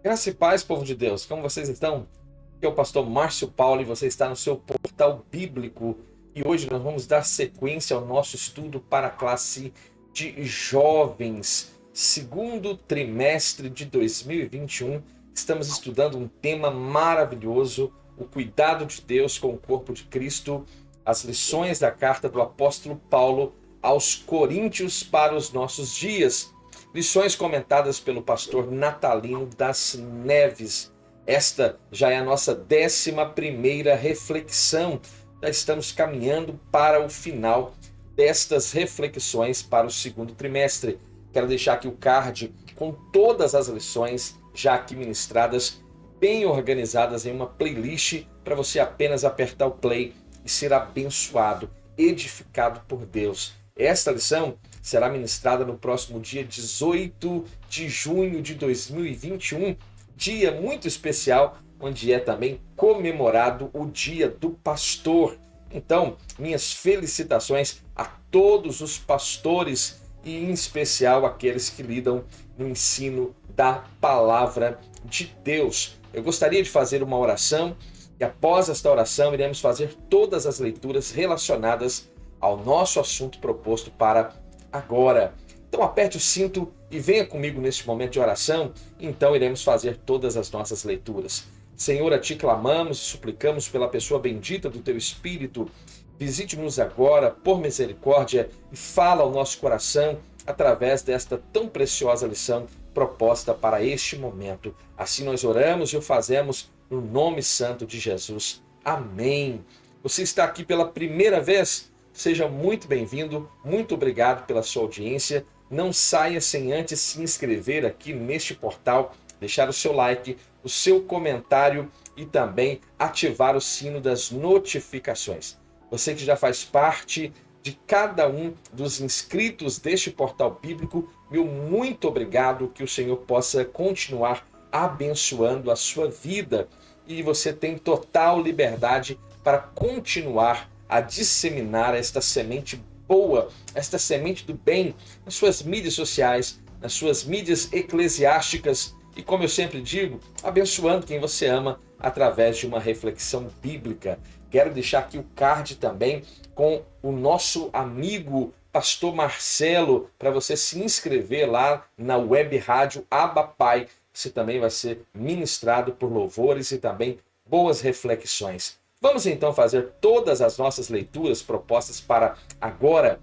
Graça e paz, povo de Deus, como vocês estão? Aqui é o pastor Márcio Paulo e você está no seu portal bíblico. E hoje nós vamos dar sequência ao nosso estudo para a classe de jovens. Segundo trimestre de 2021, estamos estudando um tema maravilhoso, o cuidado de Deus com o corpo de Cristo, as lições da carta do apóstolo Paulo aos Coríntios para os nossos dias. Lições comentadas pelo pastor Natalino das Neves. Esta já é a nossa 11ª reflexão. Já estamos caminhando para o final destas reflexões para o segundo trimestre. Quero deixar aqui o card com todas as lições já aqui ministradas, bem organizadas em uma playlist para você apenas apertar o play e ser abençoado, edificado por Deus. Esta lição será ministrada no próximo dia 18 de junho de 2021, dia muito especial, onde é também comemorado o Dia do Pastor. Então, minhas felicitações a todos os pastores e em especial aqueles que lidam no ensino da palavra de Deus. Eu gostaria de fazer uma oração e após esta oração iremos fazer todas as leituras relacionadas ao nosso assunto proposto para agora. Então aperte o cinto e venha comigo neste momento de oração, então iremos fazer todas as nossas leituras. Senhor, a Ti clamamos e suplicamos pela pessoa bendita do Teu Espírito. Visite-nos agora, por misericórdia, e fala ao nosso coração através desta tão preciosa lição proposta para este momento. Assim nós oramos e o fazemos no nome santo de Jesus. Amém. Você está aqui pela primeira vez? Seja muito bem-vindo, muito obrigado pela sua audiência. Não saia sem antes se inscrever aqui neste portal, deixar o seu like, o seu comentário e também ativar o sino das notificações. Você que já faz parte de cada um dos inscritos deste portal bíblico, meu muito obrigado, que o Senhor possa continuar abençoando a sua vida e você tem total liberdade para continuar a disseminar esta semente boa, esta semente do bem nas suas mídias sociais, nas suas mídias eclesiásticas e, como eu sempre digo, abençoando quem você ama através de uma reflexão bíblica. Quero deixar aqui o card também com o nosso amigo pastor Marcelo para você se inscrever lá na web rádio Abba Pai. Você também vai ser ministrado por louvores e também boas reflexões. Vamos então fazer todas as nossas leituras propostas para agora.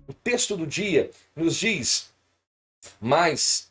O texto do dia nos diz: mas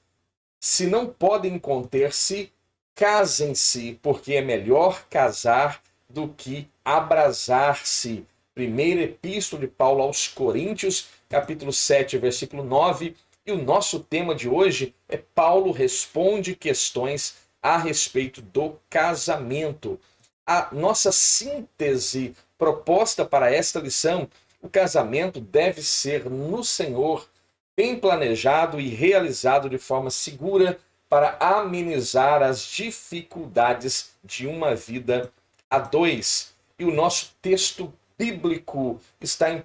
se não podem conter-se, casem-se, porque é melhor casar do que abrasar-se. Primeira epístola de Paulo aos Coríntios, capítulo 7, versículo 9. E o nosso tema de hoje é Paulo responde questões a respeito do casamento. A nossa síntese proposta para esta lição: o casamento deve ser no Senhor, bem planejado e realizado de forma segura para amenizar as dificuldades de uma vida a dois. E o nosso texto bíblico está em 1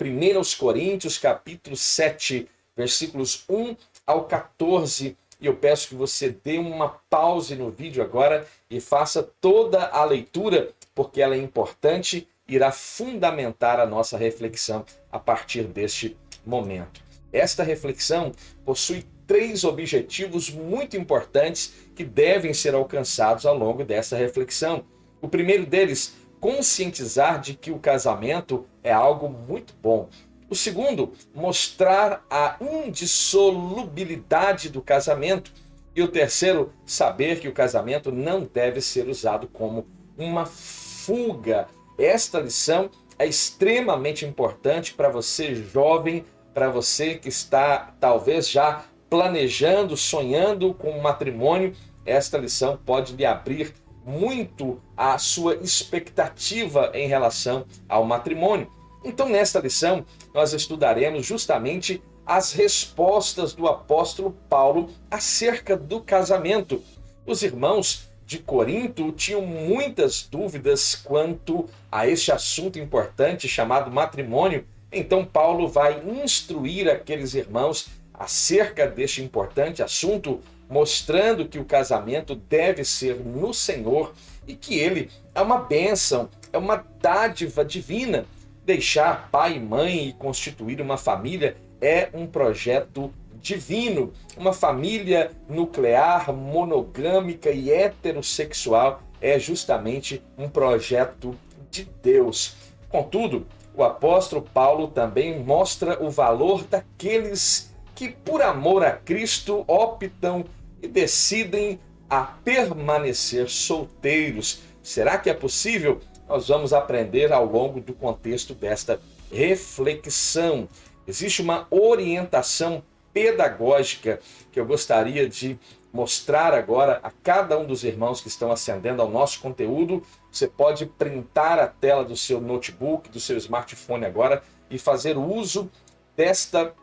Coríntios, capítulo 7, versículos 1 ao 14. E eu peço que você dê uma pause no vídeo agora e faça toda a leitura, porque ela é importante e irá fundamentar a nossa reflexão a partir deste momento. Esta reflexão possui 3 objetivos muito importantes que devem ser alcançados ao longo dessa reflexão. O primeiro deles, conscientizar de que o casamento é algo muito bom. O segundo, mostrar a indissolubilidade do casamento. E o terceiro, saber que o casamento não deve ser usado como uma fuga. Esta lição é extremamente importante para você jovem, para você que está talvez já planejando, sonhando com um matrimônio. Esta lição pode lhe abrir muito a sua expectativa em relação ao matrimônio. Então, nesta lição, nós estudaremos justamente as respostas do apóstolo Paulo acerca do casamento. Os irmãos de Corinto tinham muitas dúvidas quanto a este assunto importante chamado matrimônio. Então, Paulo vai instruir aqueles irmãos acerca deste importante assunto, mostrando que o casamento deve ser no Senhor e que ele é uma bênção, é uma dádiva divina. Deixar pai e mãe e constituir uma família é um projeto divino. Uma família nuclear, monogâmica e heterossexual é justamente um projeto de Deus. Contudo, o apóstolo Paulo também mostra o valor daqueles que, por amor a Cristo, optam e decidem a permanecer solteiros. Será que é possível? Nós vamos aprender ao longo do contexto desta reflexão. Existe uma orientação pedagógica que eu gostaria de mostrar agora a cada um dos irmãos que estão ascendendo ao nosso conteúdo. Você pode printar a tela do seu notebook, do seu smartphone agora e fazer uso desta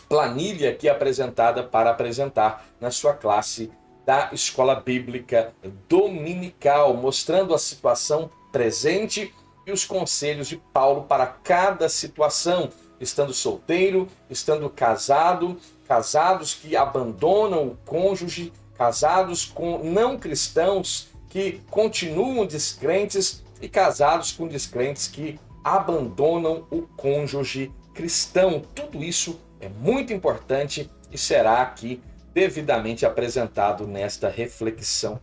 planilha aqui apresentada para apresentar na sua classe da Escola Bíblica Dominical, mostrando a situação presente e os conselhos de Paulo para cada situação, estando solteiro, estando casado, casados que abandonam o cônjuge, casados com não cristãos que continuam descrentes e casados com descrentes que abandonam o cônjuge cristão. Tudo isso é muito importante e será aqui devidamente apresentado nesta reflexão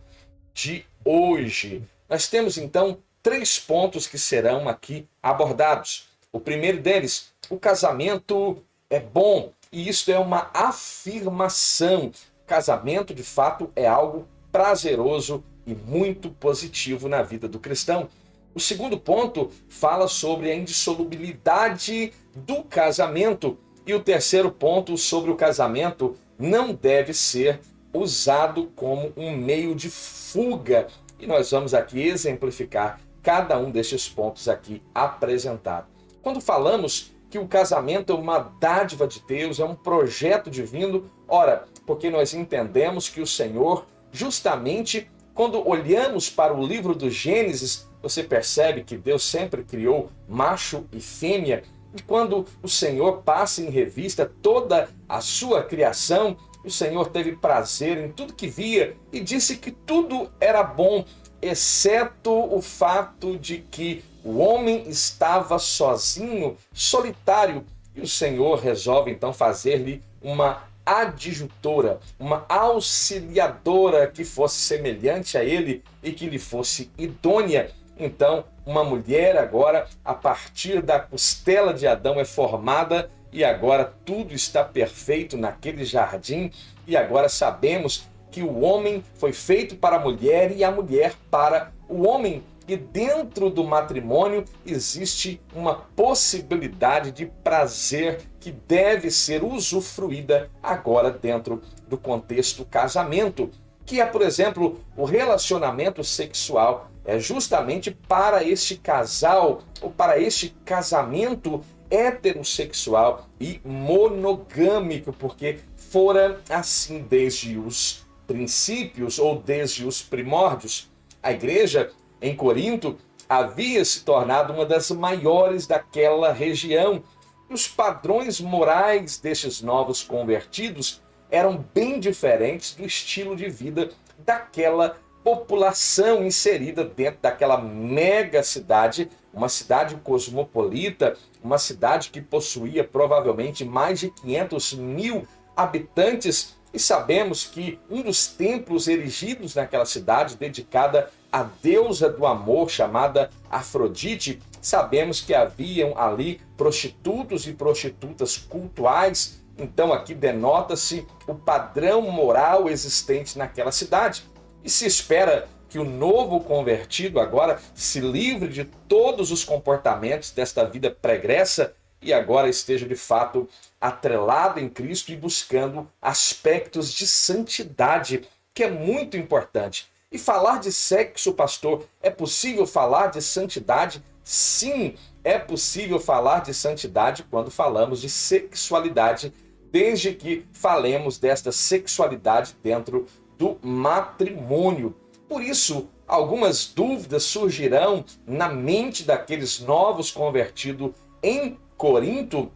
de hoje. Nós temos então 3 pontos que serão aqui abordados. O primeiro deles, o casamento é bom e isto é uma afirmação. Casamento, de fato, é algo prazeroso e muito positivo na vida do cristão. O segundo ponto fala sobre a indissolubilidade do casamento. E o terceiro ponto, sobre o casamento, não deve ser usado como um meio de fuga. E nós vamos aqui exemplificar cada um destes pontos aqui apresentados. Quando falamos que o casamento é uma dádiva de Deus, é um projeto divino, ora, porque nós entendemos que o Senhor, justamente quando olhamos para o livro do Gênesis, você percebe que Deus sempre criou macho e fêmea, e quando o Senhor passa em revista toda a sua criação, o Senhor teve prazer em tudo que via e disse que tudo era bom, exceto o fato de que o homem estava sozinho, solitário, e o Senhor resolve então fazer-lhe uma adjutora, uma auxiliadora que fosse semelhante a ele e que lhe fosse idônea. Então, uma mulher agora, a partir da costela de Adão, é formada e agora tudo está perfeito naquele jardim. E agora sabemos que o homem foi feito para a mulher e a mulher para o homem. E dentro do matrimônio existe uma possibilidade de prazer que deve ser usufruída agora dentro do contexto casamento, que é, por exemplo, o relacionamento sexual. É justamente para este casal, ou para este casamento heterossexual e monogâmico, porque fora assim desde os princípios ou desde os primórdios. A igreja em Corinto havia se tornado uma das maiores daquela região. E os padrões morais destes novos convertidos eram bem diferentes do estilo de vida daquela população inserida dentro daquela mega cidade, uma cidade cosmopolita, uma cidade que possuía provavelmente mais de 500 mil habitantes. E sabemos que um dos templos erigidos naquela cidade, dedicada à deusa do amor, chamada Afrodite, sabemos que haviam ali prostitutos e prostitutas cultuais. Então aqui denota-se o padrão moral existente naquela cidade. E se espera que o novo convertido agora se livre de todos os comportamentos desta vida pregressa e agora esteja de fato atrelado em Cristo e buscando aspectos de santidade, que é muito importante. E falar de sexo, pastor, é possível falar de santidade? Sim, é possível falar de santidade quando falamos de sexualidade, desde que falemos desta sexualidade dentro do matrimônio. Por isso, algumas dúvidas surgirão na mente daqueles novos convertidos em Corinto,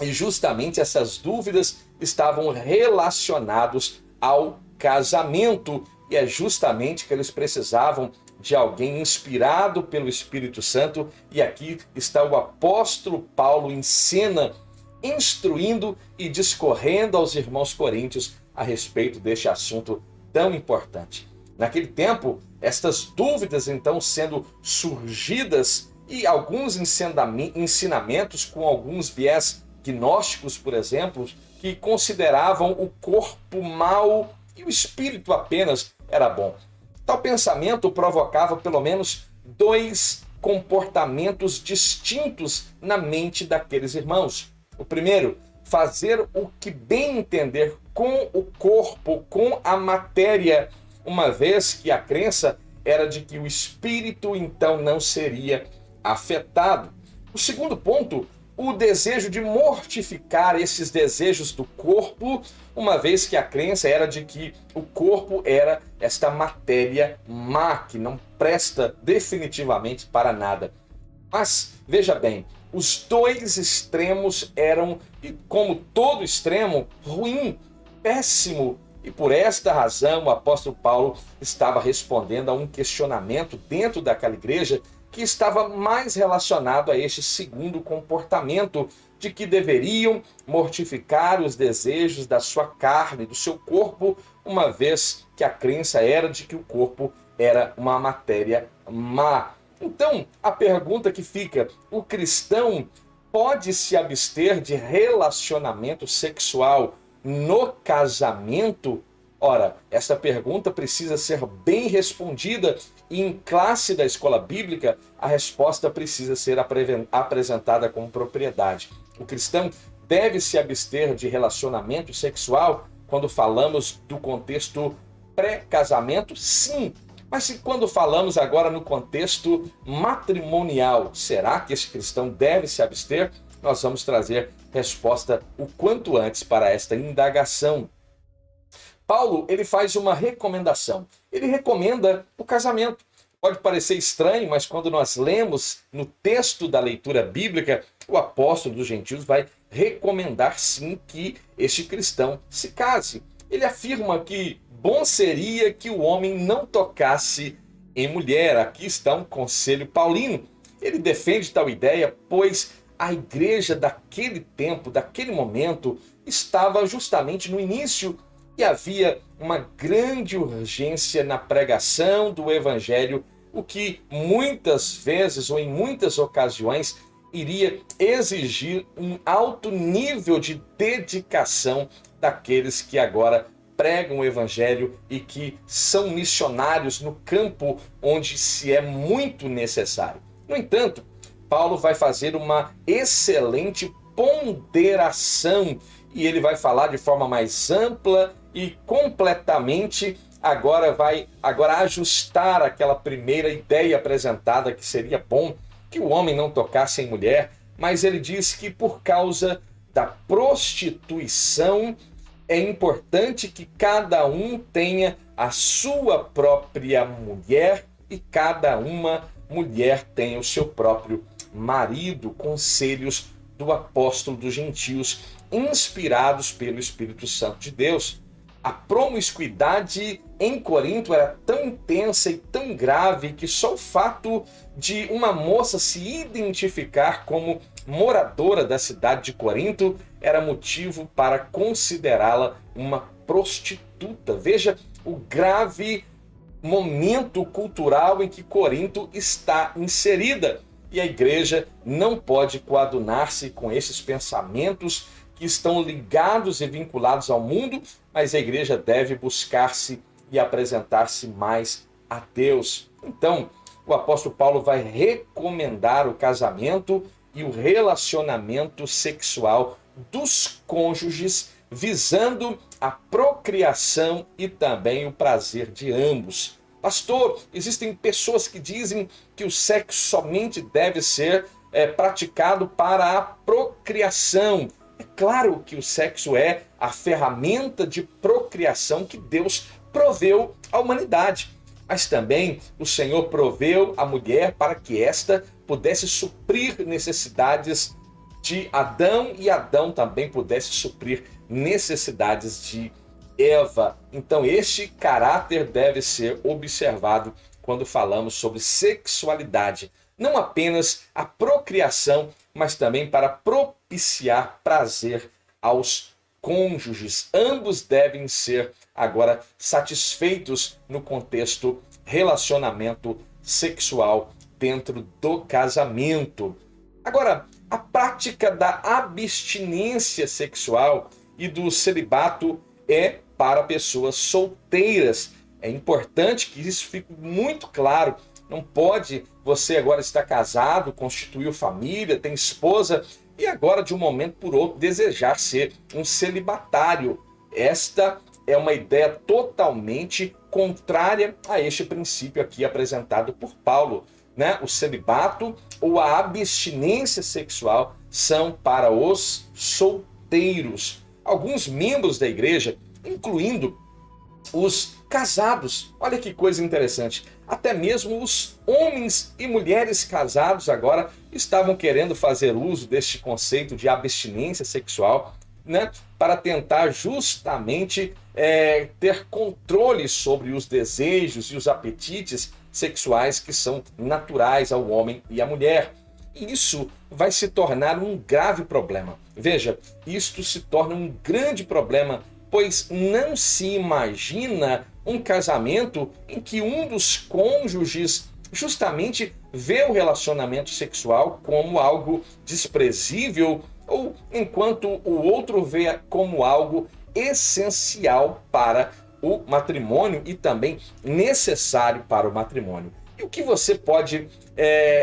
e justamente essas dúvidas estavam relacionadas ao casamento. E é justamente que eles precisavam de alguém inspirado pelo Espírito Santo. E aqui está o apóstolo Paulo em cena, instruindo e discorrendo aos irmãos coríntios a respeito deste assunto tão importante. Naquele tempo, estas dúvidas então sendo surgidas e alguns ensinamentos com alguns viés gnósticos, por exemplo, que consideravam o corpo mau e o espírito apenas era bom. Tal pensamento provocava pelo menos dois comportamentos distintos na mente daqueles irmãos. O primeiro, fazer o que bem entender com o corpo, com a matéria, uma vez que a crença era de que o espírito então não seria afetado. O segundo ponto, o desejo de mortificar esses desejos do corpo, uma vez que a crença era de que o corpo era esta matéria má, que não presta definitivamente para nada. Mas, veja bem, os dois extremos eram, como todo extremo, ruim, péssimo. E por esta razão o apóstolo Paulo estava respondendo a um questionamento dentro daquela igreja que estava mais relacionado a este segundo comportamento, de que deveriam mortificar os desejos da sua carne, do seu corpo, uma vez que a crença era de que o corpo era uma matéria má. Então, a pergunta que fica, o cristão pode se abster de relacionamento sexual no casamento? Ora, essa pergunta precisa ser bem respondida e em classe da escola bíblica a resposta precisa ser apresentada com propriedade. O cristão deve se abster de relacionamento sexual quando falamos do contexto pré-casamento? Sim. Mas e quando falamos agora no contexto matrimonial, será que esse cristão deve se abster? Nós vamos trazer resposta o quanto antes para esta indagação. Paulo, ele faz uma recomendação. Ele recomenda o casamento. Pode parecer estranho, mas quando nós lemos no texto da leitura bíblica, o apóstolo dos gentios vai recomendar sim que este cristão se case. Ele afirma que bom seria que o homem não tocasse em mulher. Aqui está um conselho paulino. Ele defende tal ideia, pois a igreja daquele tempo, daquele momento, estava justamente no início e havia uma grande urgência na pregação do evangelho, o que muitas vezes ou em muitas ocasiões iria exigir um alto nível de dedicação daqueles que agora pregam o evangelho e que são missionários no campo onde se é muito necessário. No entanto, Paulo vai fazer uma excelente ponderação e ele vai falar de forma mais ampla e completamente agora ajustar aquela primeira ideia apresentada que seria bom que o homem não tocasse em mulher, mas ele diz que por causa da prostituição é importante que cada um tenha a sua própria mulher e cada uma mulher tenha o seu próprio marido. Conselhos do apóstolo dos gentios, inspirados pelo Espírito Santo de Deus. A promiscuidade em Corinto era tão intensa e tão grave que só o fato de uma moça se identificar como moradora da cidade de Corinto era motivo para considerá-la uma prostituta. Veja o grave momento cultural em que Corinto está inserida. E a igreja não pode coadunar-se com esses pensamentos que estão ligados e vinculados ao mundo, mas a igreja deve buscar-se e apresentar-se mais a Deus. Então, o apóstolo Paulo vai recomendar o casamento e o relacionamento sexual dos cônjuges, visando a procriação e também o prazer de ambos. Pastor, existem pessoas que dizem que o sexo somente deve ser praticado para a procriação. É claro que o sexo é a ferramenta de procriação que Deus proveu à humanidade. Mas também o Senhor proveu a mulher para que esta pudesse suprir necessidades de Adão e Adão também pudesse suprir necessidades de Eva. Então, este caráter deve ser observado quando falamos sobre sexualidade. Não apenas a procriação, mas também para propiciar prazer aos cônjuges. Ambos devem ser agora satisfeitos no contexto relacionamento sexual dentro do casamento. Agora, a prática da abstinência sexual e do celibato é para pessoas solteiras. É importante que isso fique muito claro. Não pode você agora estar casado, constituiu família, tem esposa e agora de um momento por outro desejar ser um celibatário. Esta é uma ideia totalmente contrária a este princípio aqui apresentado por Paulo, né? O celibato ou a abstinência sexual são para os solteiros. Alguns membros da igreja, incluindo os casados, olha que coisa interessante, até mesmo os homens e mulheres casados agora estavam querendo fazer uso deste conceito de abstinência sexual, né, para tentar justamente ter controle sobre os desejos e os apetites sexuais que são naturais ao homem e à mulher. E isso vai se tornar um grave problema. Veja, isto se torna um grande problema, pois não se imagina um casamento em que um dos cônjuges justamente vê o relacionamento sexual como algo desprezível ou enquanto o outro vê como algo essencial para o matrimônio e também necessário para o matrimônio. E o que você pode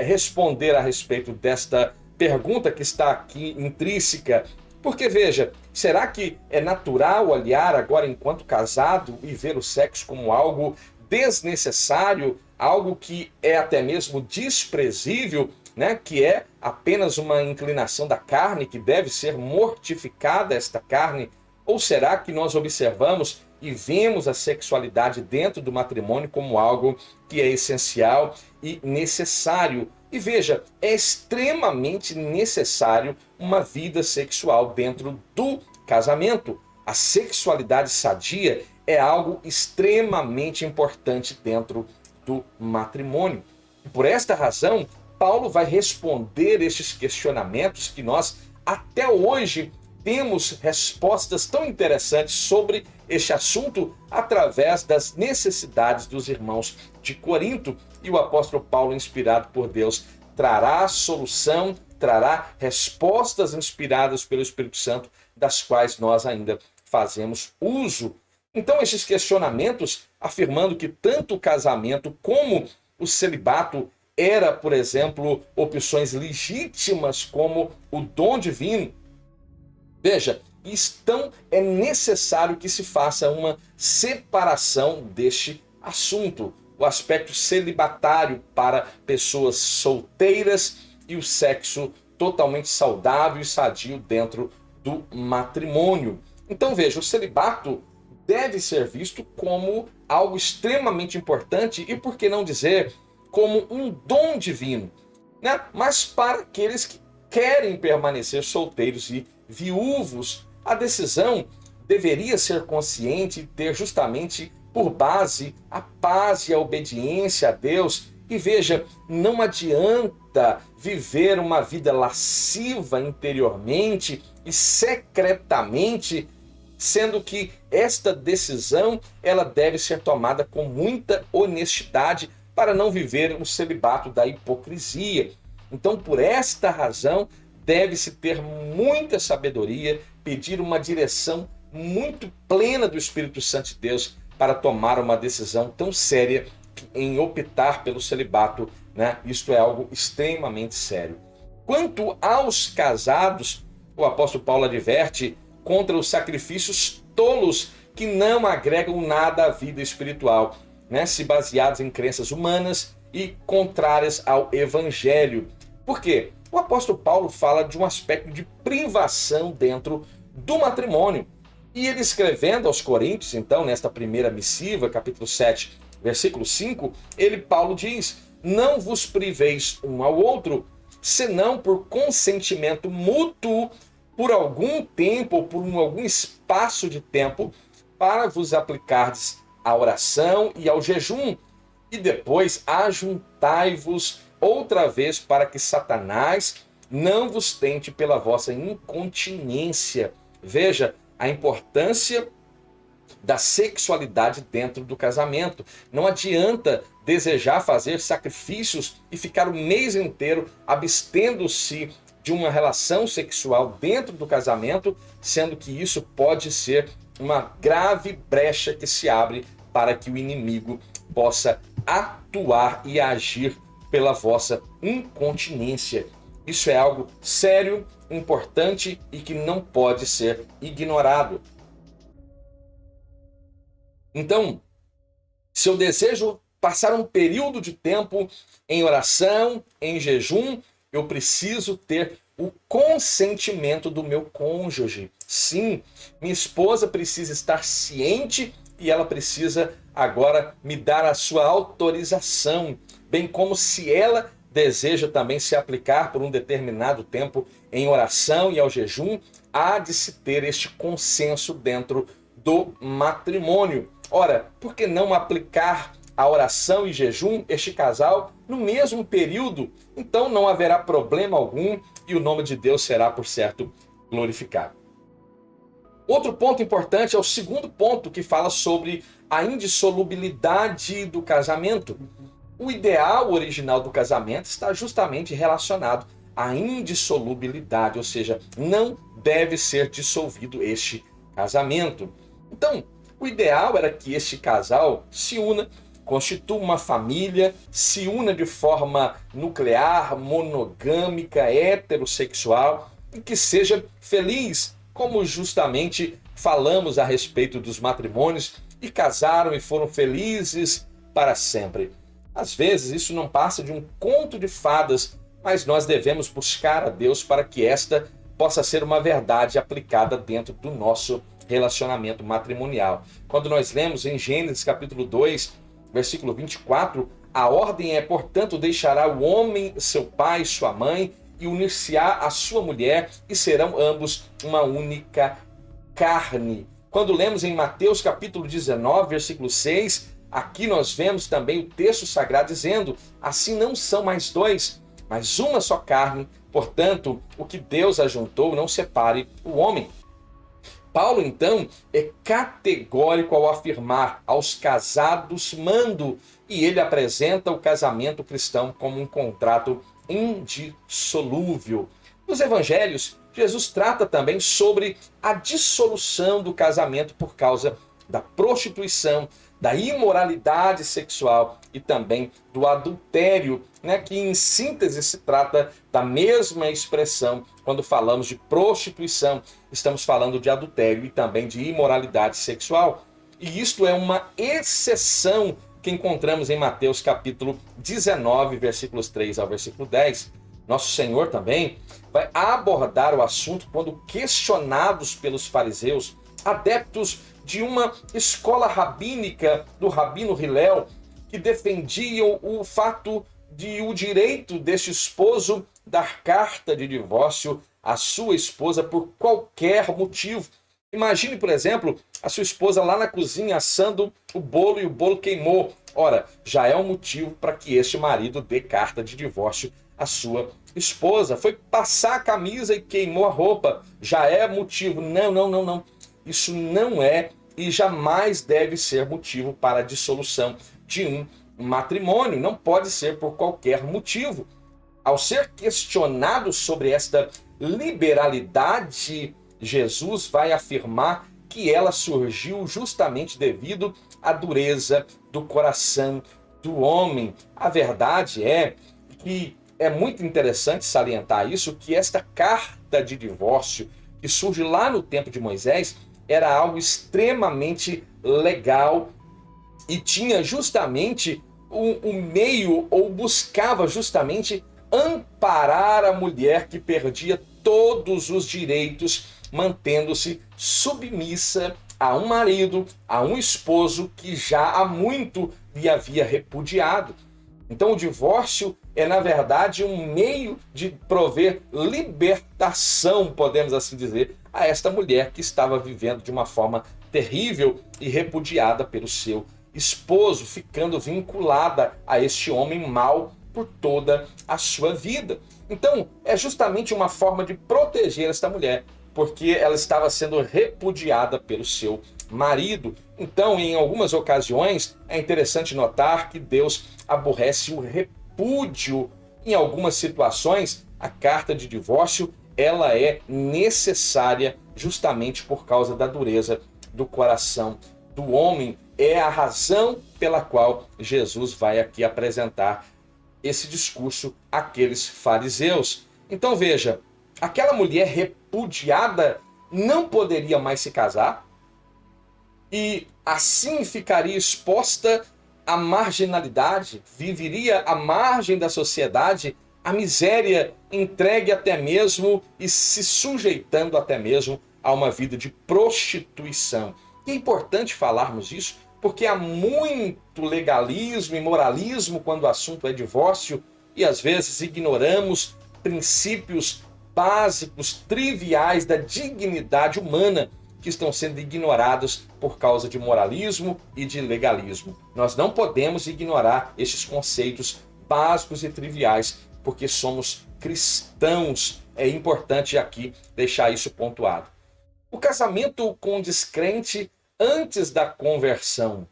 responder a respeito desta pergunta que está aqui intrínseca? Porque veja, será que é natural olhar agora enquanto casado e ver o sexo como algo desnecessário, algo que é até mesmo desprezível, né? Que é apenas uma inclinação da carne, que deve ser mortificada esta carne? Ou será que nós observamos e vemos a sexualidade dentro do matrimônio como algo que é essencial e necessário? E veja, é extremamente necessário uma vida sexual dentro do casamento. A sexualidade sadia é algo extremamente importante dentro do matrimônio. E por esta razão, Paulo vai responder estes questionamentos que nós até hoje temos respostas tão interessantes sobre este assunto através das necessidades dos irmãos de Corinto. E o apóstolo Paulo, inspirado por Deus, trará solução, trará respostas inspiradas pelo Espírito Santo, das quais nós ainda fazemos uso. Então, esses questionamentos, afirmando que tanto o casamento como o celibato era, por exemplo, opções legítimas como o dom divino, veja, é necessário que se faça uma separação deste assunto. O aspecto celibatário para pessoas solteiras e o sexo totalmente saudável e sadio dentro do matrimônio. Então veja, o celibato deve ser visto como algo extremamente importante e, por que não dizer, como um dom divino, né? Mas para aqueles que querem permanecer solteiros e viúvos, a decisão deveria ser consciente e ter justamente por base a paz e a obediência a Deus. E veja, não adianta viver uma vida lasciva interiormente e secretamente, sendo que esta decisão ela deve ser tomada com muita honestidade para não viver um celibato da hipocrisia. Então, por esta razão, deve-se ter muita sabedoria, pedir uma direção muito plena do Espírito Santo de Deus para tomar uma decisão tão séria em optar pelo celibato, né? Isto é algo extremamente sério. Quanto aos casados, o apóstolo Paulo adverte contra os sacrifícios tolos que não agregam nada à vida espiritual, né? Se baseados em crenças humanas e contrárias ao evangelho. Por quê? O apóstolo Paulo fala de um aspecto de privação dentro do matrimônio. E ele escrevendo aos Coríntios, então, nesta primeira missiva, capítulo 7, versículo 5, Paulo diz: não vos priveis um ao outro, senão por consentimento mútuo, por algum tempo ou por algum espaço de tempo, para vos aplicardes à oração e ao jejum, e depois ajuntai-vos outra vez para que Satanás não vos tente pela vossa incontinência. Veja a importância da sexualidade dentro do casamento. Não adianta desejar fazer sacrifícios e ficar o mês inteiro abstendo-se de uma relação sexual dentro do casamento, sendo que isso pode ser uma grave brecha que se abre para que o inimigo possa atuar e agir pela vossa incontinência. Isso é algo sério, importante e que não pode ser ignorado. Então, se eu desejo passar um período de tempo em oração, em jejum, eu preciso ter o consentimento do meu cônjuge. Sim, minha esposa precisa estar ciente e ela precisa agora me dar a sua autorização, bem como se ela deseja também se aplicar por um determinado tempo em oração e ao jejum, há de se ter este consenso dentro do matrimônio. Ora, por que não aplicar a oração e jejum, este casal, no mesmo período? Então não haverá problema algum e o nome de Deus será, por certo, glorificado. Outro ponto importante é o segundo ponto, que fala sobre a indissolubilidade do casamento. O ideal original do casamento está justamente relacionado à indissolubilidade, ou seja, não deve ser dissolvido este casamento. Então, o ideal era que este casal se una, constitua uma família, se una de forma nuclear, monogâmica, heterossexual e que seja feliz, como justamente falamos a respeito dos matrimônios, e casaram e foram felizes para sempre. Às vezes isso não passa de um conto de fadas, mas nós devemos buscar a Deus para que esta possa ser uma verdade aplicada dentro do nosso relacionamento matrimonial. Quando nós lemos em Gênesis capítulo 2, versículo 24, a ordem é, portanto, deixará o homem seu pai e sua mãe e unir-se-á à sua mulher e serão ambos uma única carne. Quando lemos em Mateus capítulo 19, versículo 6, aqui nós vemos também o texto sagrado dizendo: assim não são mais dois, mas uma só carne. Portanto, o que Deus ajuntou, não separe o homem. Paulo, então, é categórico ao afirmar: aos casados mando, e ele apresenta o casamento cristão como um contrato indissolúvel. Nos evangelhos, Jesus trata também sobre a dissolução do casamento por causa da prostituição, da imoralidade sexual e também do adultério, que em síntese se trata da mesma expressão. Quando falamos de prostituição, estamos falando de adultério e também de imoralidade sexual. E isto é uma exceção que encontramos em Mateus capítulo 19, versículos 3 ao versículo 10. Nosso Senhor também vai abordar o assunto quando questionados pelos fariseus, adeptos de uma escola rabínica do Rabino Hillel, que defendiam o fato de o direito deste esposo dar carta de divórcio à sua esposa por qualquer motivo. Imagine, por exemplo, a sua esposa lá na cozinha assando o bolo e o bolo queimou. Ora, já é um motivo para que este marido dê carta de divórcio à sua esposa. Foi passar a camisa e queimou a roupa. Já é motivo. Não. Isso não é e jamais deve ser motivo para a dissolução de um matrimônio. Não pode ser por qualquer motivo. Ao ser questionado sobre esta liberalidade, Jesus vai afirmar que ela surgiu justamente devido à dureza do coração do homem. A verdade é que é muito interessante salientar isso, que esta carta de divórcio que surge lá no tempo de Moisés era algo extremamente legal e tinha justamente um meio, ou buscava justamente amparar a mulher que perdia todos os direitos, mantendo-se submissa a um marido, a um esposo que já há muito lhe havia repudiado. Então o divórcio é, na verdade, um meio de prover libertação, podemos assim dizer, a esta mulher que estava vivendo de uma forma terrível e repudiada pelo seu esposo, ficando vinculada a este homem mau por toda a sua vida. Então, é justamente uma forma de proteger esta mulher, porque ela estava sendo repudiada pelo seu marido. Então, em algumas ocasiões, é interessante notar que Deus aborrece o repúdio. Em algumas situações, a carta de divórcio ela é necessária justamente por causa da dureza do coração do homem. É a razão pela qual Jesus vai aqui apresentar esse discurso àqueles fariseus. Então veja, aquela mulher repudiada não poderia mais se casar e assim ficaria exposta à marginalidade, viveria à margem da sociedade, à miséria, entregue até mesmo e se sujeitando até mesmo a uma vida de prostituição. E é importante falarmos isso porque há muito legalismo e moralismo quando o assunto é divórcio e às vezes ignoramos princípios básicos, triviais da dignidade humana que estão sendo ignorados por causa de moralismo e de legalismo. Nós não podemos ignorar esses conceitos básicos e triviais porque somos cristãos. É importante aqui deixar isso pontuado. O casamento com descrente antes da conversão.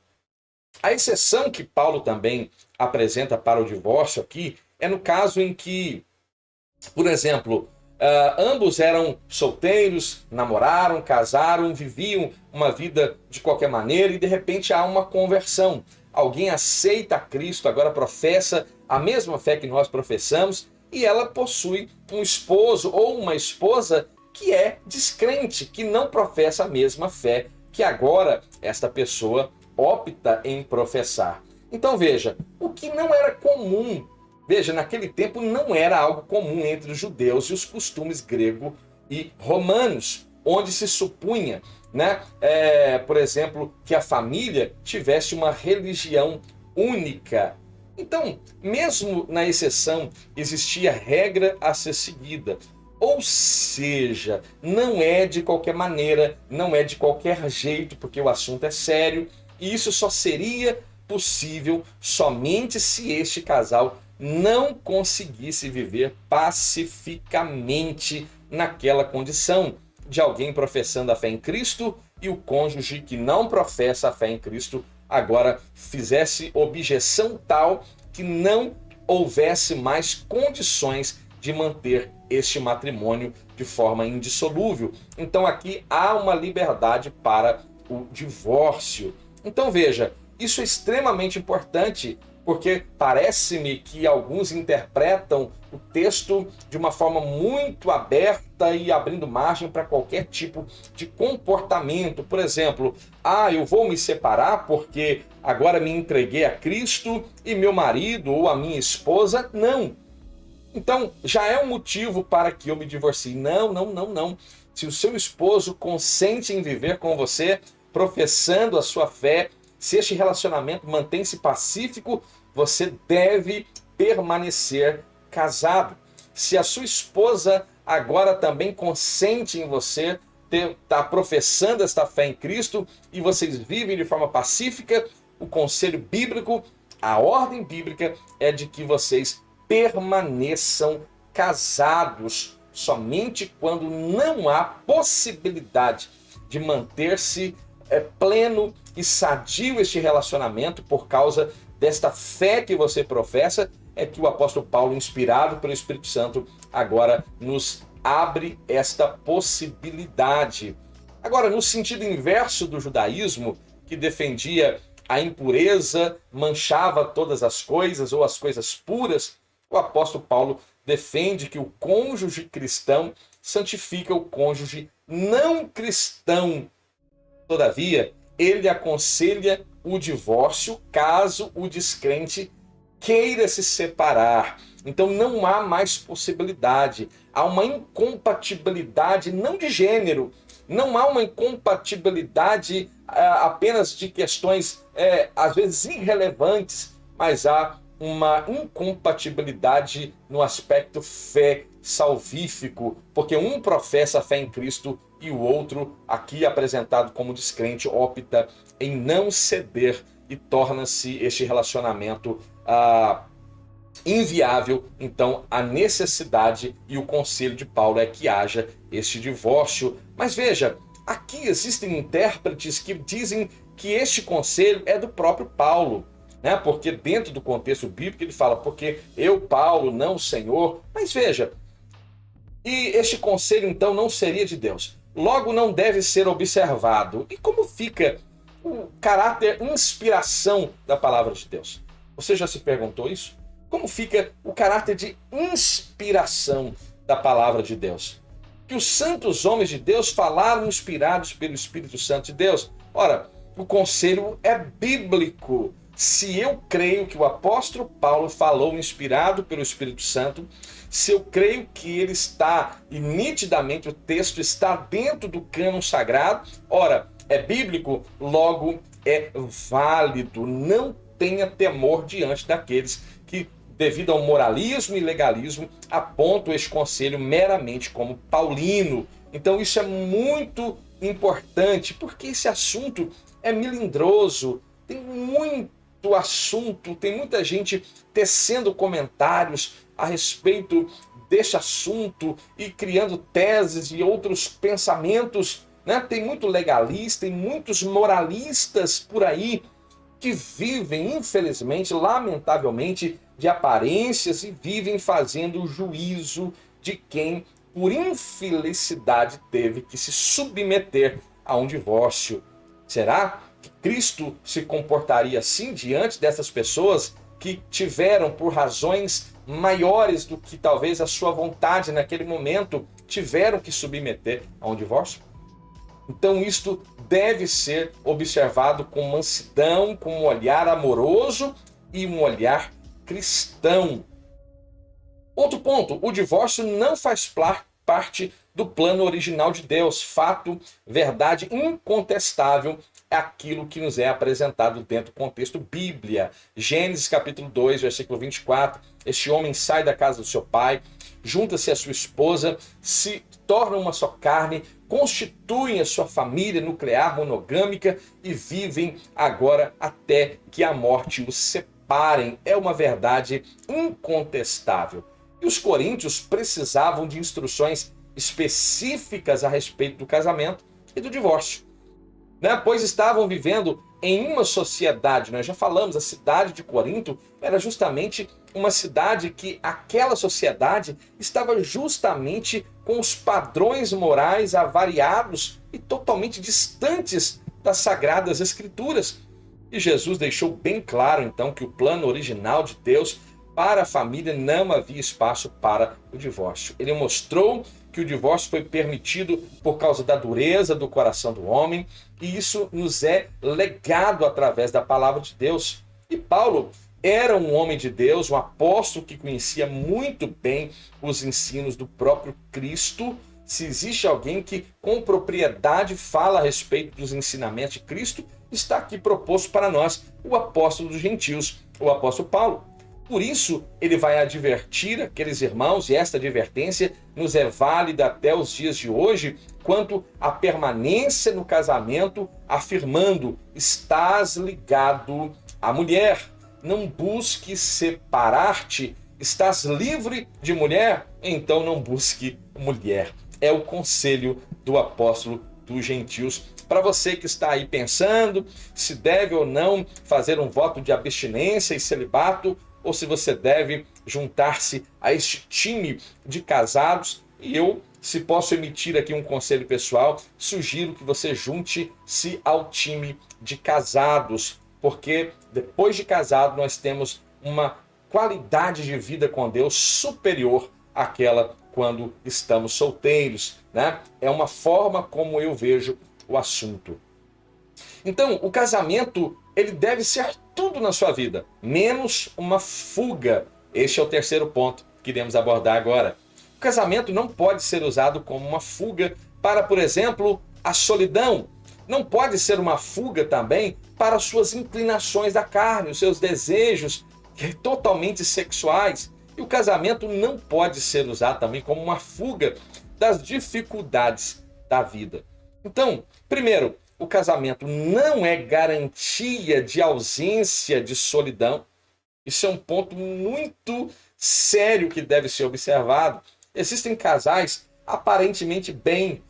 A exceção que Paulo também apresenta para o divórcio aqui é no caso em que, por exemplo, ambos eram solteiros, namoraram, casaram, viviam uma vida de qualquer maneira e de repente há uma conversão. Alguém aceita Cristo, agora professa a mesma fé que nós professamos e ela possui um esposo ou uma esposa que é descrente, que não professa a mesma fé que agora esta pessoa opta em professar. Então veja, o que não era comum, veja, naquele tempo não era algo comum entre os judeus e os costumes grego e romanos, onde se supunha, por exemplo, que a família tivesse uma religião única. Então, mesmo na exceção, existia regra a ser seguida. Ou seja, não é de qualquer maneira, não é de qualquer jeito, porque o assunto é sério, e isso só seria possível somente se este casal não conseguisse viver pacificamente naquela condição de alguém professando a fé em Cristo e o cônjuge que não professa a fé em Cristo agora fizesse objeção tal que não houvesse mais condições de manter este matrimônio de forma indissolúvel. Então aqui há uma liberdade para o divórcio. Então veja, isso é extremamente importante, porque parece-me que alguns interpretam o texto de uma forma muito aberta e abrindo margem para qualquer tipo de comportamento. Por exemplo, eu vou me separar porque agora me entreguei a Cristo e meu marido ou a minha esposa não. Então, já é um motivo para que eu me divorcie. Não. Se o seu esposo consente em viver com você, professando a sua fé, se este relacionamento mantém-se pacífico, você deve permanecer casado. Se a sua esposa agora também consente em você, está professando esta fé em Cristo e vocês vivem de forma pacífica, o conselho bíblico, a ordem bíblica é de que vocês permaneçam casados somente quando não há possibilidade de manter-se pleno e sadio este relacionamento por causa desta fé que você professa, é que o apóstolo Paulo, inspirado pelo Espírito Santo, agora nos abre esta possibilidade. Agora, no sentido inverso do judaísmo, que defendia a impureza, manchava todas as coisas ou as coisas puras, o apóstolo Paulo defende que o cônjuge cristão santifica o cônjuge não cristão. Todavia, ele aconselha o divórcio caso o descrente queira se separar. Então não há mais possibilidade. Há uma incompatibilidade não de gênero, não há uma incompatibilidade apenas de questões às vezes irrelevantes, mas há uma incompatibilidade no aspecto fé salvífico, porque um professa a fé em Cristo e o outro, aqui apresentado como descrente, opta em não ceder e torna-se este relacionamento inviável. Então a necessidade e o conselho de Paulo é que haja este divórcio. Mas veja, aqui existem intérpretes que dizem que este conselho é do próprio Paulo, né? Porque dentro do contexto bíblico ele fala, porque eu, Paulo, não o Senhor. Mas veja, e este conselho então não seria de Deus, logo não deve ser observado. E como fica o caráter inspiração da palavra de Deus? Você já se perguntou isso? Como fica o caráter de inspiração da palavra de Deus? Que os santos homens de Deus falaram inspirados pelo Espírito Santo de Deus. Ora, o conselho é bíblico. Se eu creio que o apóstolo Paulo falou inspirado pelo Espírito Santo, se eu creio que ele está, e nitidamente o texto está dentro do cânon sagrado, ora, é bíblico, logo é válido. Não tenha temor diante daqueles que, devido ao moralismo e legalismo, apontam este conselho meramente como paulino. Então isso é muito importante, porque esse assunto é melindroso, tem muito assunto, tem muita gente tecendo comentários a respeito deste assunto e criando teses e outros pensamentos, né? Tem muito legalista e muitos moralistas por aí que vivem, infelizmente, lamentavelmente, de aparências e vivem fazendo juízo de quem, por infelicidade, teve que se submeter a um divórcio. Será que Cristo se comportaria assim diante dessas pessoas que tiveram, por razões maiores do que talvez a sua vontade naquele momento, tiveram que submeter a um divórcio? Então isto deve ser observado com mansidão, com um olhar amoroso e um olhar cristão. Outro ponto, o divórcio não faz parte do plano original de Deus. Fato, verdade incontestável, é aquilo que nos é apresentado dentro do contexto Bíblia. Gênesis capítulo 2, versículo 24, este homem sai da casa do seu pai, junta-se à sua esposa, se tornam uma só carne, constituem a sua família nuclear monogâmica e vivem agora até que a morte os separem. É uma verdade incontestável. E os coríntios precisavam de instruções específicas a respeito do casamento e do divórcio, né? Pois estavam vivendo em uma sociedade, nós já falamos, a cidade de Corinto era justamente uma cidade que aquela sociedade estava justamente com os padrões morais avariados e totalmente distantes das Sagradas Escrituras. E Jesus deixou bem claro então que o plano original de Deus para a família não havia espaço para o divórcio. Ele mostrou que o divórcio foi permitido por causa da dureza do coração do homem, e isso nos é legado através da palavra de Deus. E Paulo era um homem de Deus, um apóstolo que conhecia muito bem os ensinos do próprio Cristo. Se existe alguém que com propriedade fala a respeito dos ensinamentos de Cristo, está aqui proposto para nós o apóstolo dos gentios, o apóstolo Paulo. Por isso, ele vai advertir aqueles irmãos, e esta advertência nos é válida até os dias de hoje, quanto à permanência no casamento, afirmando: estás ligado à mulher, não busque separar-te, estás livre de mulher, então não busque mulher. É o conselho do apóstolo dos gentios. Para você que está aí pensando se deve ou não fazer um voto de abstinência e celibato, ou se você deve juntar-se a este time de casados, e eu, se posso emitir aqui um conselho pessoal, sugiro que você junte-se ao time de casados, porque depois de casado nós temos uma qualidade de vida com Deus superior àquela quando estamos solteiros, né? É uma forma como eu vejo o assunto. Então, o casamento, ele deve ser tudo na sua vida, menos uma fuga. Este é o terceiro ponto que iremos abordar agora. O casamento não pode ser usado como uma fuga para, por exemplo, a solidão. Não pode ser uma fuga também para as suas inclinações da carne, os seus desejos totalmente sexuais. E o casamento não pode ser usado também como uma fuga das dificuldades da vida. Então, primeiro, o casamento não é garantia de ausência de solidão. Isso é um ponto muito sério que deve ser observado. Existem casais aparentemente bem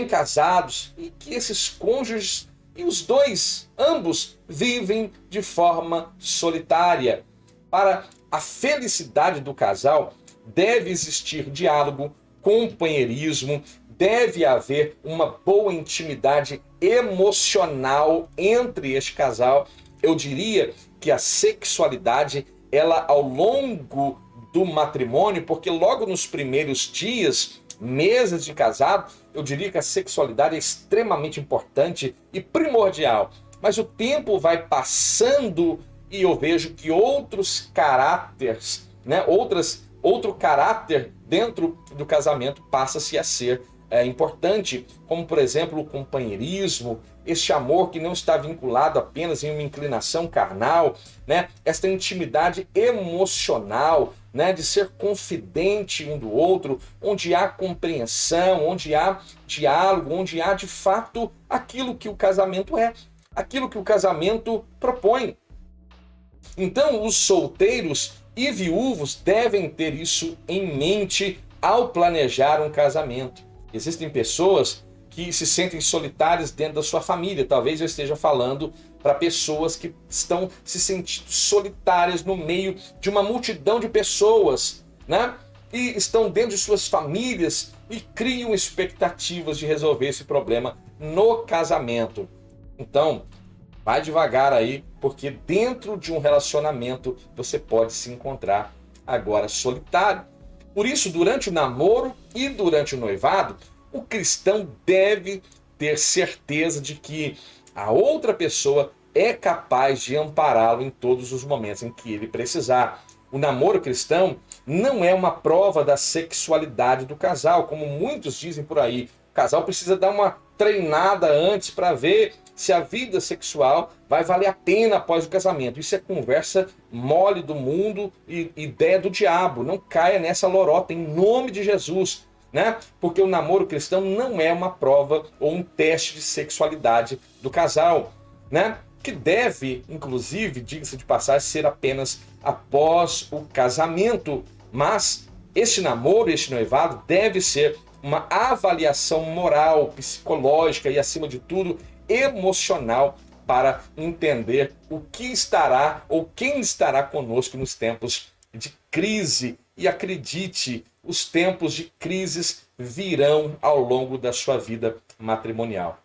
casados e que esses cônjuges e os dois, ambos, vivem de forma solitária. Para a felicidade do casal, deve existir diálogo, companheirismo, deve haver uma boa intimidade emocional entre este casal. Eu diria que a sexualidade, ela ao longo do matrimônio, porque logo nos primeiros dias, meses de casado, eu diria que a sexualidade é extremamente importante e primordial. Mas o tempo vai passando e eu vejo que outros caráteres, né, outro caráter dentro do casamento passa-se a ser importante, como por exemplo o companheirismo, este amor que não está vinculado apenas em uma inclinação carnal, né? Esta intimidade emocional, né? De ser confidente um do outro, onde há compreensão, onde há diálogo, onde há de fato aquilo que o casamento é, aquilo que o casamento propõe. Então, os solteiros e viúvos devem ter isso em mente ao planejar um casamento. Existem pessoas que se sentem solitárias dentro da sua família. Talvez eu esteja falando para pessoas que estão se sentindo solitárias no meio de uma multidão de pessoas, né? E estão dentro de suas famílias e criam expectativas de resolver esse problema no casamento. Então, vai devagar aí, porque dentro de um relacionamento você pode se encontrar agora solitário. Por isso, durante o namoro e durante o noivado, o cristão deve ter certeza de que a outra pessoa é capaz de ampará-lo em todos os momentos em que ele precisar. O namoro cristão não é uma prova da sexualidade do casal, como muitos dizem por aí. O casal precisa dar uma treinada antes para ver se a vida sexual vai valer a pena após o casamento. Isso é conversa mole do mundo e ideia do diabo. Não caia nessa lorota, em nome de Jesus, né? Porque o namoro cristão não é uma prova ou um teste de sexualidade do casal, né? Que deve, inclusive, diga-se de passagem, ser apenas após o casamento. Mas este namoro, este noivado, deve ser uma avaliação moral, psicológica e, acima de tudo, emocional, para entender o que estará ou quem estará conosco nos tempos de crise. E acredite, os tempos de crises virão ao longo da sua vida matrimonial.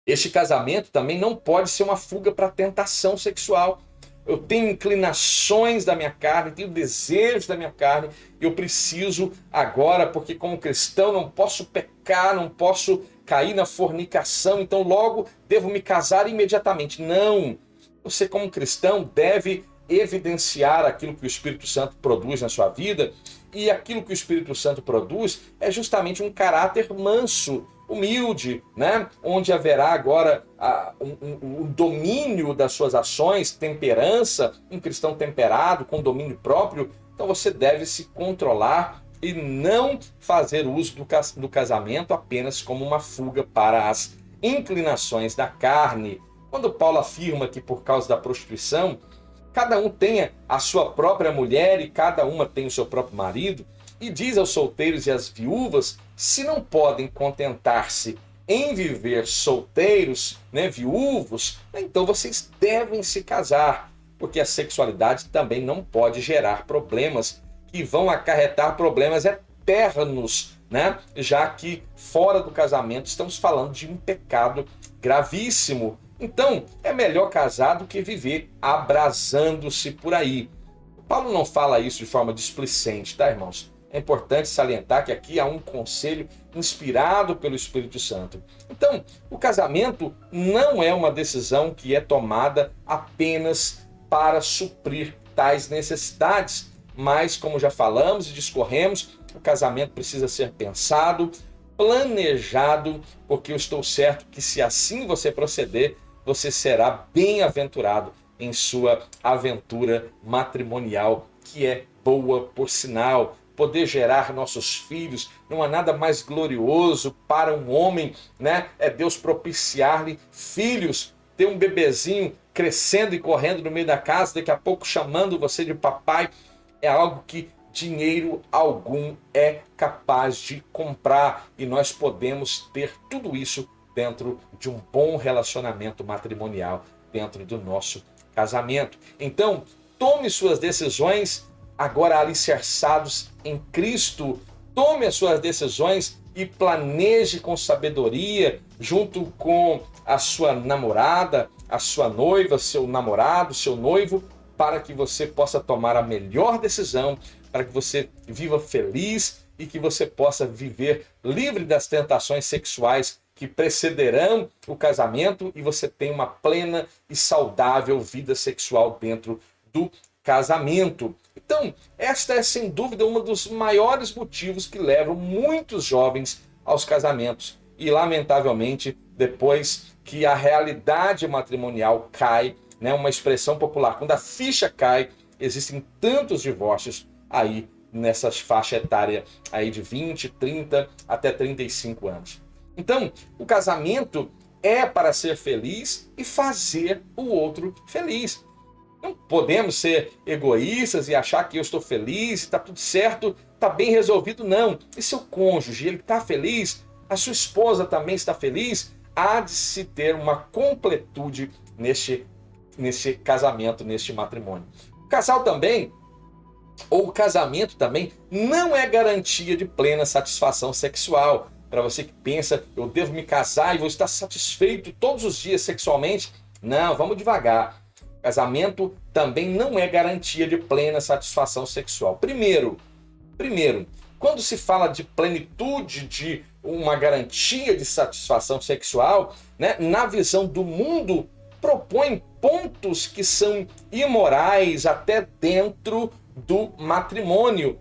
Este casamento também não pode ser uma fuga para a tentação sexual. Eu tenho inclinações da minha carne, tenho desejos da minha carne, eu preciso agora, porque como cristão não posso pecar, não posso cair na fornicação, então logo devo me casar imediatamente. Não! Você como cristão deve evidenciar aquilo que o Espírito Santo produz na sua vida, e aquilo que o Espírito Santo produz é justamente um caráter manso, humilde, né? Onde haverá agora um domínio das suas ações, temperança, um cristão temperado, com domínio próprio. Então você deve se controlar e não fazer uso do casamento apenas como uma fuga para as inclinações da carne. Quando Paulo afirma que por causa da prostituição, cada um tenha a sua própria mulher e cada uma tem o seu próprio marido, e diz aos solteiros e às viúvas, se não podem contentar-se em viver solteiros, né, viúvos, então vocês devem se casar, porque a sexualidade também não pode gerar problemas que vão acarretar problemas eternos, né? Já que fora do casamento estamos falando de um pecado gravíssimo. Então, é melhor casar do que viver abrasando-se por aí. Paulo não fala isso de forma displicente, tá, irmãos? É importante salientar que aqui há um conselho inspirado pelo Espírito Santo. Então, o casamento não é uma decisão que é tomada apenas para suprir tais necessidades, mas, como já falamos e discorremos, o casamento precisa ser pensado, planejado, porque eu estou certo que se assim você proceder, você será bem-aventurado em sua aventura matrimonial, que é boa por sinal. poder gerar nossos filhos. Não há nada mais glorioso para um homem, né? É Deus propiciar-lhe filhos, ter um bebezinho crescendo e correndo no meio da casa, daqui a pouco chamando você de papai. É algo que dinheiro algum é capaz de comprar, e nós podemos ter tudo isso dentro de um bom relacionamento matrimonial, dentro do nosso casamento. Então, tome suas decisões agora alicerçados em Cristo. Tome as suas decisões e planeje com sabedoria, junto com a sua namorada, a sua noiva, seu namorado, seu noivo, para que você possa tomar a melhor decisão, para que você viva feliz e que você possa viver livre das tentações sexuais que precederão o casamento, e você tenha uma plena e saudável vida sexual dentro do casamento. Então, esta é sem dúvida um dos maiores motivos que levam muitos jovens aos casamentos. E lamentavelmente, depois que a realidade matrimonial cai, né, uma expressão popular, quando a ficha cai, existem tantos divórcios aí nessas faixa etária aí de 20, 30 até 35 anos. Então, o casamento é para ser feliz e fazer o outro feliz. Não podemos ser egoístas e achar que eu estou feliz, está tudo certo, está bem resolvido, não. E seu cônjuge, ele está feliz? A sua esposa também está feliz? Há de se ter uma completude neste casamento, neste matrimônio. O casal também, ou o casamento também, não é garantia de plena satisfação sexual. Para você que pensa, eu devo me casar e vou estar satisfeito todos os dias sexualmente. Não, vamos devagar. Casamento também não é garantia de plena satisfação sexual. Primeiro, quando se fala de plenitude, de uma garantia de satisfação sexual, né, na visão do mundo, propõe pontos que são imorais até dentro do matrimônio,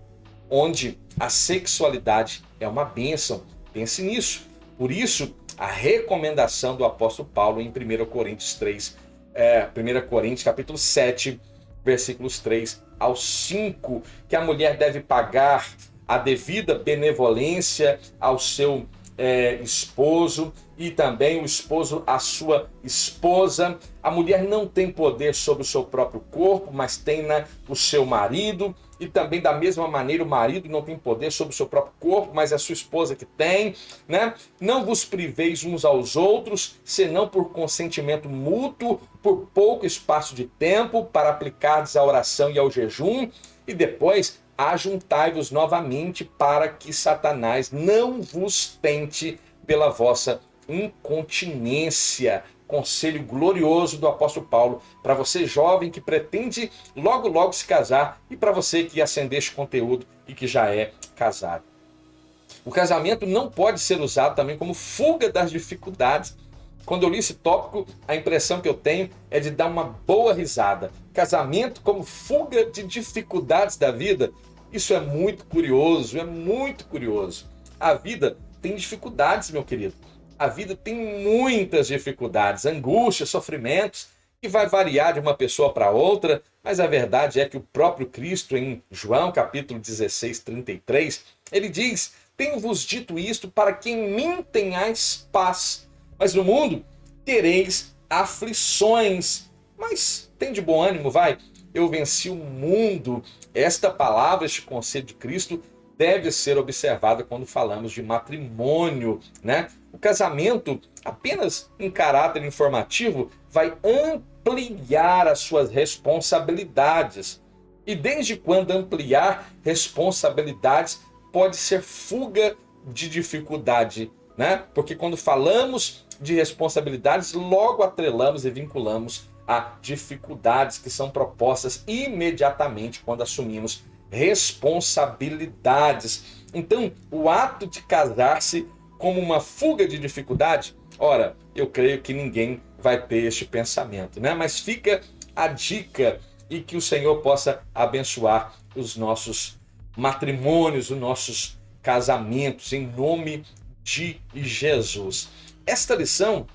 onde a sexualidade é uma bênção. Pense nisso. Por isso, a recomendação do apóstolo Paulo em 1 Coríntios 3, 1 Coríntios capítulo 7, versículos 3 ao 5, que a mulher deve pagar a devida benevolência ao seu esposo, e também o esposo à sua esposa. A mulher não tem poder sobre o seu próprio corpo, mas tem o seu marido. E também da mesma maneira o marido não tem poder sobre o seu próprio corpo, mas é a sua esposa que tem, né? Não vos priveis uns aos outros, senão por consentimento mútuo, por pouco espaço de tempo, para aplicardes à oração e ao jejum, e depois ajuntai-vos novamente, para que Satanás não vos tente pela vossa incontinência. Conselho glorioso do apóstolo Paulo para você jovem que pretende logo se casar, e para você que acendeste conteúdo e que já é casado. O casamento não pode ser usado também como fuga das dificuldades. Quando eu li esse tópico, a impressão que eu tenho é de dar uma boa risada. Casamento como fuga de dificuldades da vida, isso é muito curioso, é muito curioso. A vida tem dificuldades, meu querido. A vida tem muitas dificuldades, angústias, sofrimentos, que vai variar de uma pessoa para outra, mas a verdade é que o próprio Cristo, em João capítulo 16, 33, ele diz: tenho-vos dito isto para que em mim tenhais paz, mas no mundo tereis aflições. Mas tem de bom ânimo, vai, eu venci o mundo. Esta palavra, este conselho de Cristo, deve ser observada quando falamos de matrimônio, né? O casamento, apenas em caráter informativo, vai ampliar as suas responsabilidades. E desde quando ampliar responsabilidades pode ser fuga de dificuldade, né? Porque quando falamos de responsabilidades, logo atrelamos e vinculamos a dificuldades que são propostas imediatamente quando assumimos responsabilidades. Então, o ato de casar-se como uma fuga de dificuldade, ora, eu creio que ninguém vai ter este pensamento, né? Mas fica a dica, e que o Senhor possa abençoar os nossos matrimônios, os nossos casamentos, em nome de Jesus. Esta lição,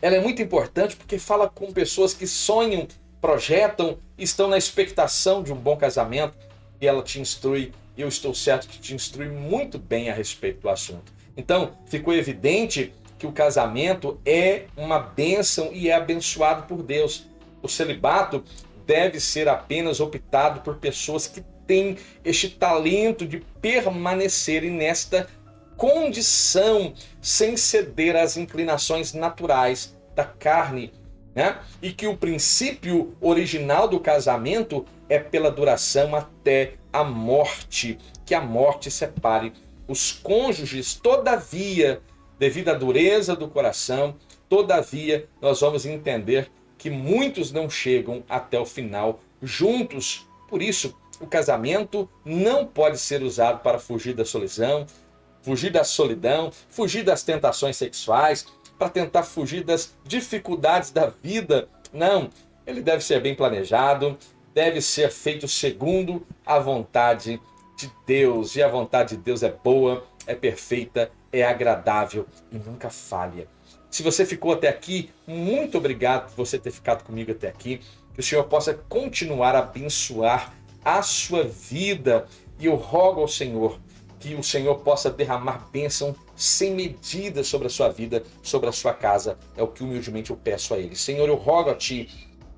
ela é muito importante porque fala com pessoas que sonham, projetam, estão na expectação de um bom casamento, e ela te instrui e eu estou certo que te instrui muito bem a respeito do assunto. Então, ficou evidente que o casamento é uma bênção e é abençoado por Deus. O celibato deve ser apenas optado por pessoas que têm este talento de permanecerem nesta condição sem ceder às inclinações naturais da carne, né? E que o princípio original do casamento é pela duração até a morte, que a morte separe os cônjuges. Todavia, devido à dureza do coração, todavia nós vamos entender que muitos não chegam até o final juntos. Por isso, o casamento não pode ser usado para fugir da solidão, fugir das tentações sexuais, para tentar fugir das dificuldades da vida. Não, ele deve ser bem planejado, deve ser feito segundo a vontade de Deus. E a vontade de Deus é boa, é perfeita, é agradável e nunca falha. Se você ficou até aqui, muito obrigado por você ter ficado comigo até aqui. Que o Senhor possa continuar a abençoar a sua vida. E eu rogo ao Senhor que o Senhor possa derramar bênção sem medida sobre a sua vida, sobre a sua casa. É o que humildemente eu peço a Ele. Senhor, eu rogo a Ti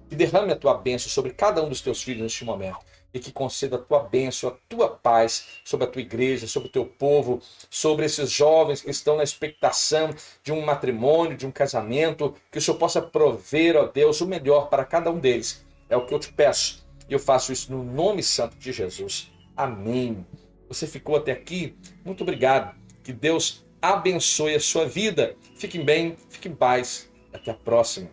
que derrame a Tua bênção sobre cada um dos Teus filhos neste momento. E que conceda a Tua bênção, a Tua paz sobre a Tua igreja, sobre o Teu povo, sobre esses jovens que estão na expectação de um matrimônio, de um casamento. Que o Senhor possa prover, ó Deus, o melhor para cada um deles. É o que eu te peço. E eu faço isso no nome santo de Jesus. Amém. Você ficou até aqui? Muito obrigado. Que Deus abençoe a sua vida. Fiquem bem, fiquem em paz. Até a próxima.